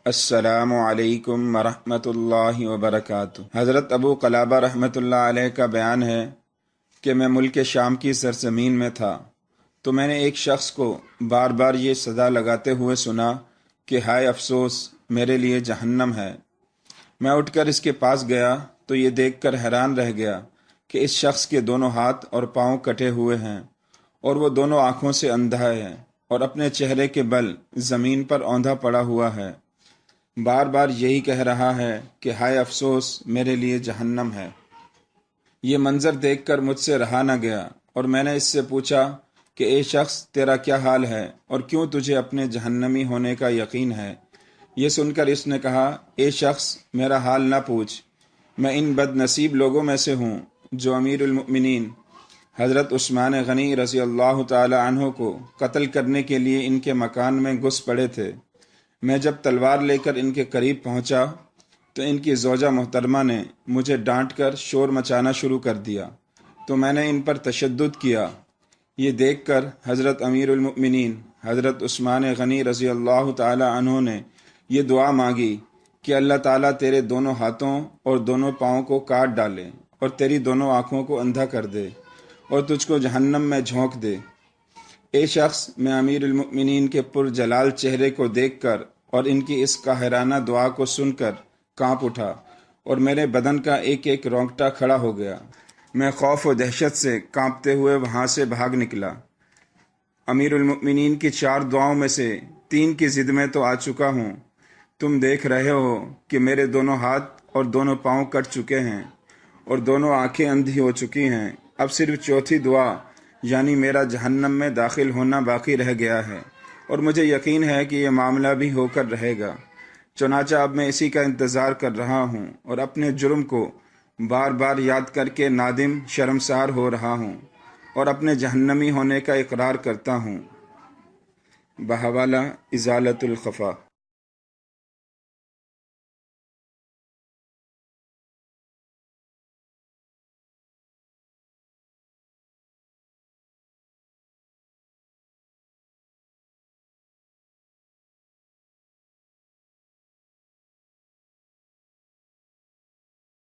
السلام علیکم ورحمۃ اللہ وبرکاتہ۔ حضرت ابو قلابہ رحمۃ اللہ علیہ کا بیان ہے کہ میں ملک شام کی سرزمین میں تھا تو میں نے ایک شخص کو بار بار یہ صدا لگاتے ہوئے سنا کہ ہائے افسوس، میرے لیے جہنم ہے۔ میں اٹھ کر اس کے پاس گیا تو یہ دیکھ کر حیران رہ گیا کہ اس شخص کے دونوں ہاتھ اور پاؤں کٹے ہوئے ہیں اور وہ دونوں آنکھوں سے اندھا ہے اور اپنے چہرے کے بل زمین پر اوندھا پڑا ہوا ہے، بار بار یہی کہہ رہا ہے کہ ہائے افسوس، میرے لیے جہنم ہے۔ یہ منظر دیکھ کر مجھ سے رہا نہ گیا اور میں نے اس سے پوچھا کہ اے شخص، تیرا کیا حال ہے اور کیوں تجھے اپنے جہنمی ہونے کا یقین ہے؟ یہ سن کر اس نے کہا، اے شخص، میرا حال نہ پوچھ، میں ان بد نصیب لوگوں میں سے ہوں جو امیر المؤمنین حضرت عثمان غنی رضی اللہ تعالی عنہ کو قتل کرنے کے لیے ان کے مکان میں گھس پڑے تھے۔ میں جب تلوار لے کر ان کے قریب پہنچا تو ان کی زوجہ محترمہ نے مجھے ڈانٹ کر شور مچانا شروع کر دیا تو میں نے ان پر تشدد کیا۔ یہ دیکھ کر حضرت امیر المؤمنین حضرت عثمان غنی رضی اللہ تعالی عنہ نے یہ دعا مانگی کہ اللہ تعالیٰ تیرے دونوں ہاتھوں اور دونوں پاؤں کو کاٹ ڈالے اور تیری دونوں آنکھوں کو اندھا کر دے اور تجھ کو جہنم میں جھونک دے۔ اے شخص، میں امیر المؤمنین کے پرجلال چہرے کو دیکھ کر اور ان کی اس قاہرانہ دعا کو سن کر کانپ اٹھا اور میرے بدن کا ایک ایک رونگٹا کھڑا ہو گیا۔ میں خوف و دہشت سے کانپتے ہوئے وہاں سے بھاگ نکلا۔ امیر المؤمنین کی 4 دعاؤں میں سے 3 کی ضد میں تو آ چکا ہوں۔ تم دیکھ رہے ہو کہ میرے دونوں ہاتھ اور دونوں پاؤں کٹ چکے ہیں اور دونوں آنکھیں اندھی ہو چکی ہیں۔ اب صرف 4تھی دعا یعنی میرا جہنم میں داخل ہونا باقی رہ گیا ہے اور مجھے یقین ہے کہ یہ معاملہ بھی ہو کر رہے گا۔ چنانچہ اب میں اسی کا انتظار کر رہا ہوں اور اپنے جرم کو بار بار یاد کر کے نادم شرمسار ہو رہا ہوں اور اپنے جہنمی ہونے کا اقرار کرتا ہوں۔ بحوالہ ازالۃ الخفا۔